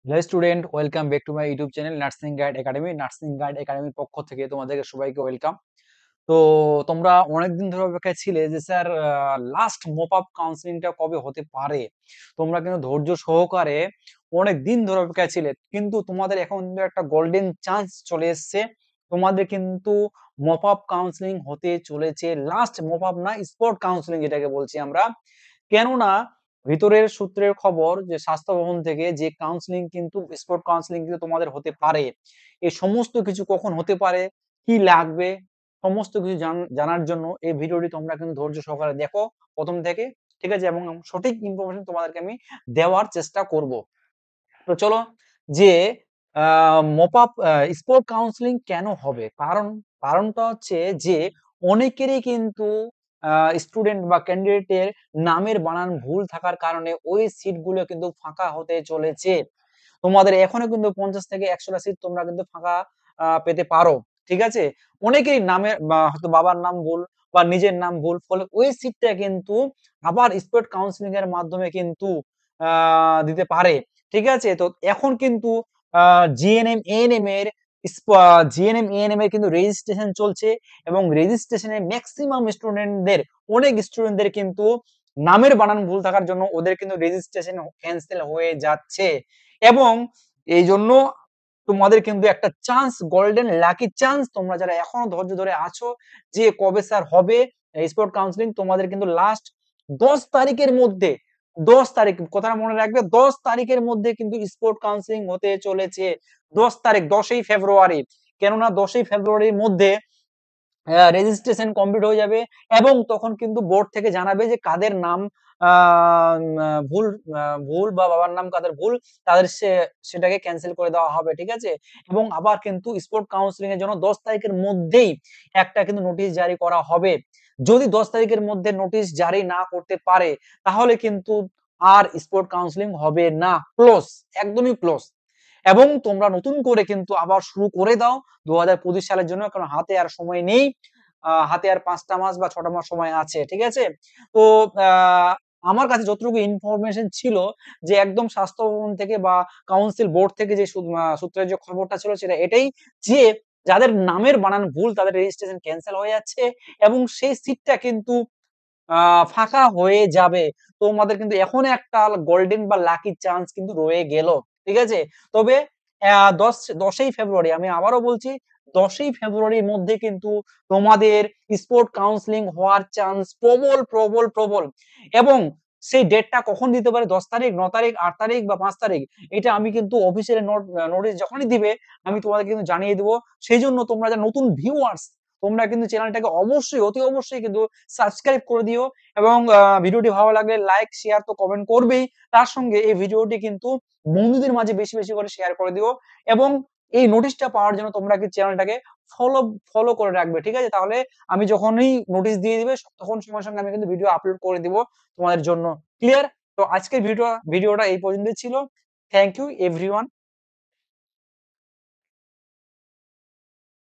Hello student, welcome back to my YouTube channel nursing guide academy. Nursing guide একাডেমির পক্ষ থেকে তোমাদেরকে সবাইকে ওয়েলকাম। তো তোমরা অনেকদিন ধরে অপেক্ষায় ছিলে যে স্যার লাস্ট মপ আপ কাউন্সিলিংটা কবে হতে পারে। তোমরা কিন্তু ধৈর্য সহকারে অনেক দিন ধরে অপেক্ষায় ছিলে, কিন্তু তোমাদের এখন কিন্তু একটা গোল্ডেন চান্স চলে এসেছে। তোমাদের কিন্তু মপ আপ কাউন্সিলিং হতে চলেছে, লাস্ট মপ আপ না, স্পট কাউন্সিলিং যেটাকে বলছি আমরা। কেননা ভিতরের সূত্রের খবর যে স্বাস্থ্য ভবন থেকে যে কাউন্সিলিং কিন্তু স্পট কাউন্সিলিং কিন্তু তোমাদের হতে পারে। এই সমস্ত কিছু কখন হতে পারে, কি লাগবে, সমস্ত কিছু জানার জন্য এই ভিডিওটি তোমরা কিন্তু ধৈর্য সহকারে দেখো প্রথম থেকে, ঠিক আছে? এবং সঠিক ইনফরমেশন তোমাদেরকে আমি দেওয়ার চেষ্টা করব। তো চলো, যে মপ আপ স্পোর্ট কাউন্সিলিং কেন হবে, কারণটা হচ্ছে যে অনেকেরই কিন্তু স্টুডেন্ট বা ক্যান্ডিডেটের নামের বানান ভুল থাকার কারণে ওই সিটগুলো কিন্তু ফাঁকা হতে চলেছে। তোমাদের এখনো কিন্তু 50 থেকে 100টা সিট তোমরা কিন্তু ফাঁকা পেতে পারো, ঠিক আছে? অনেকেই নামে হয়তো বাবার নাম ভুল বা নিজের নাম ভুল, ফলে ওই সিটটা কিন্তু আবার স্পট কাউন্সিলিং এর মাধ্যমে কিন্তু দিতে পারে, ঠিক আছে? তো এখন কিন্তু জিএনএম এএনএম এর জিএনএম এএনএম এর কিন্তু রেজিস্ট্রেশন চলছে, এবং রেজিস্ট্রেশনে ম্যাক্সিমাম স্টুডেন্টদের, অনেক স্টুডেন্টদের কিন্তু নামের বানান ভুল থাকার জন্য ওদের কিন্তু রেজিস্ট্রেশন ক্যান্সেল হয়ে যাচ্ছে। এবং এই জন্য তোমাদের কিন্তু একটা চান্স, গোল্ডেন লাকি চান্স, তোমরা যারা এখনো ধৈর্য ধরে আছো যে কবে স্যার হবে স্পোর্ট কাউন্সিলিং, তোমাদের কিন্তু লাস্ট 10 তারিখের মধ্যে, 10 তারিখ কথাটা মনে রাখবে, 10 তারিখের মধ্যে কিন্তু স্পোর্ট কাউন্সিলিং হতে চলেছে। 10 তারিখ, 10ই ফেব্রুয়ারি। কেননা 10ই ফেব্রুয়ারির মধ্যে রেজিস্ট্রেশন কমপ্লিট হয়ে যাবে, এবং তখন কিন্তু বোর্ড থেকে জানাবে যে কাদের নাম ভুল, ভুল বা বাবার নাম কাদের ভুল, তাদের সেটাকে ক্যান্সেল করে দেওয়া হবে, ঠিক আছে? এবং আবার কিন্তু স্পোর্ট কাউন্সিলিং এর জন্য 10 তারিখের মধ্যেই একটা কিন্তু নোটিশ জারি করা হবে। যদি 10 তারিখের মধ্যে নোটিশ জারি না করতে পারে, তাহলে কিন্তু আর স্পোর্ট কাউন্সিলিং হবে না, ক্লোজ, একদমই ক্লোজ। এবং তোমরা নতুন করে কিন্তু আবার শুরু করে দাও 2025 সালের জন্য, কারণ হাতে আর সময় নেই। হাতে আর 5টা মাস বা 6টা মাস সময় আছে, ঠিক আছে? তো আমার কাছে যতটুকু ইনফরমেশন ছিল, যে একদম স্বাস্থ্য ভবন থেকে বা কাউন্সিল বোর্ড থেকে যে সূত্রের যে খবরটা ছিল সেটা এটাই, যে যাদের নামের বানান ভুল তাদের রেজিস্ট্রেশন ক্যান্সেল হয়ে যাচ্ছে, এবং সেই সিটটা কিন্তু ফাঁকা হয়ে যাবে। তোমাদের কিন্তু এখন একটা গোল্ডেন বা লাকি চান্স কিন্তু রয়ে গেল, ঠিক আছে? তবে 10ই ফেব্রুয়ারি, আমি আবারও বলছি, 10ই ফেব্রুয়ারির মধ্যে কিন্তু তোমাদের স্পোর্ট কাউন্সিলিং হওয়ার চান্স প্রবল, প্রবল, প্রবল। এবং সেই ডেটটা কখন দিতে পারে, 10 তারিখ, 9 তারিখ, 8 তারিখ বা 5 তারিখ, এটা আমি কিন্তু অফিসিয়ালি নোটিশ যখনই দিবে আমি তোমাদের কিন্তু জানিয়ে দিব। সেইজন্য তোমরা যারা নতুন ভিউয়ার্স, তোমরা কিন্তু চ্যানেলটাকে অবশ্যই, অতি অবশ্যই কিন্তু সাবস্ক্রাইব করে দিও, এবং ভিডিওটি ভালো লাগলে লাইক, শেয়ার তো কমেন্ট করবেই। তার সঙ্গে এই ভিডিওটি কিন্তু বন্ধুদের মাঝে বেশি, বেশি করে শেয়ার করে দিও, এবং এই নোটিশটা পাওয়ার জন্য তোমরা কি চ্যানেলটাকে ফলো ফলো করে রাখবে, ঠিক আছে? তাহলে আমি যখনই নোটিশ দিয়ে দিবে তখন সঙ্গে, সঙ্গে আমি কিন্তু ভিডিও আপলোড করে দিব তোমাদের জন্য। ক্লিয়ার? তো আজকের ভিডিওটা এই পর্যন্তই ছিল। Thank you everyone.